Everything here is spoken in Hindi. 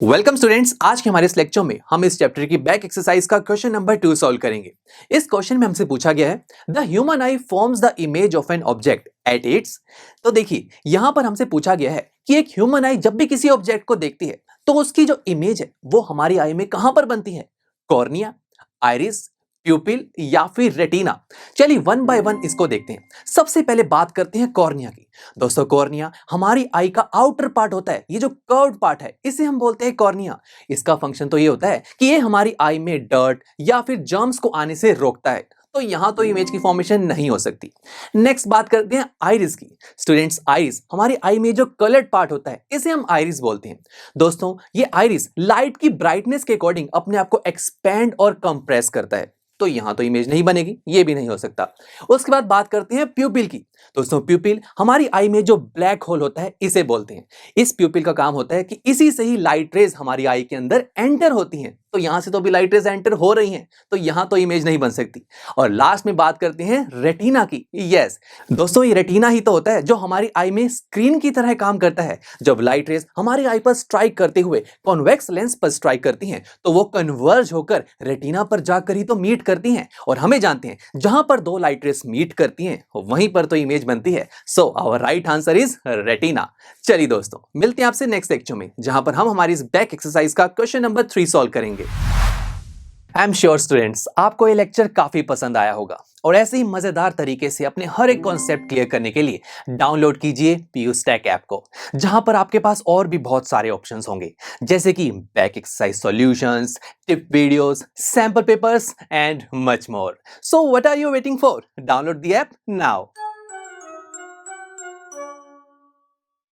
वेलकम स्टूडेंट्स, आज के हमारे इस लेक्चर में हम इस चैप्टर की बैक एक्सरसाइज का क्वेश्चन नंबर 2 सॉल्व करेंगे। इस क्वेश्चन में हमसे पूछा गया है the human I forms the image of an object at its. तो देखिए यहां पर हमसे पूछा गया है कि एक ह्यूमन आई जब भी किसी ऑब्जेक्ट को देखती है तो उसकी जो इमेज है वो हमारी आई में कहां पर बनती है? कॉर्निया, आइरिस, प्यूपिल या फिर रेटिना। चलिए वन बाय वन इसको देखते हैं। सबसे पहले बात करते हैं कॉर्निया की। दोस्तों कॉर्निया हमारी आई का आउटर पार्ट होता है, ये जो कर्व्ड पार्ट है इसे हम बोलते हैं कॉर्निया। इसका फंक्शन तो ये होता है कि ये हमारी आई में डर्ट या फिर जर्म्स को आने से रोकता है, तो यहां तो इमेज की फॉर्मेशन नहीं हो सकती। नेक्स्ट बात करते हैं आइरिस की। स्टूडेंट्स आइरिस हमारी आई में जो कलर्ड पार्ट होता है इसे हम आइरिस बोलते हैं। दोस्तों ये आइरिस लाइट की ब्राइटनेस के अकॉर्डिंग अपने आप को एक्सपैंड और कंप्रेस करता है, तो यहां तो इमेज नहीं बनेगी, ये भी नहीं हो सकता। उसके बाद बात करते हैं प्यूपिल की। दोस्तों प्यूपिल हमारी आई में जो ब्लैक होल होता है इसे बोलते हैं। इस प्यूपिल का काम होता है कि इसी से ही लाइट रेज हमारी आई के अंदर एंटर होती हैं, तो यहां से तो भी लाइट रेज एंटर हो रही हैं, तो यहां तो इमेज नहीं बन सकती। और लास्ट में बात करते हैं रेटिना की। यस दोस्तों, ये रेटिना ही तो होता है जो हमारी आई में स्क्रीन की तरह काम करता है। जब लाइट रेज हमारी आई पर स्ट्राइक करते हुए कॉन्वेक्स लेंस पर स्ट्राइक करती हैं तो वो कन्वर्ज होकर रेटिना पर जाकर ही तो मीट करती हैं, और हमें जानते हैं जहां पर दो लाइट रेज मीट करती हैं वहीं पर तो इमेज बनती है। So our right answer is retina. चलिए दोस्तों मिलते हैं आपसे नेक्स्ट लेक्चर में, जहां पर हम हमारी इस बैक एक्सरसाइज का क्वेश्चन नंबर 3 सॉल्व करेंगे। आई एम श्योर स्टूडेंट्स आपको ये लेक्चर काफी पसंद आया होगा, और ऐसे ही मजेदार तरीके से अपने हर एक कॉन्सेप्ट क्लियर करने के लिए डाउनलोड कीजिए पीयूस्टैक ऐप को, जहां पर आपके पास और भी बहुत सारे ऑप्शंस होंगे, जैसे कि back exercise solutions, tip videos, sample papers and much more. So what are you waiting for? Download the app now.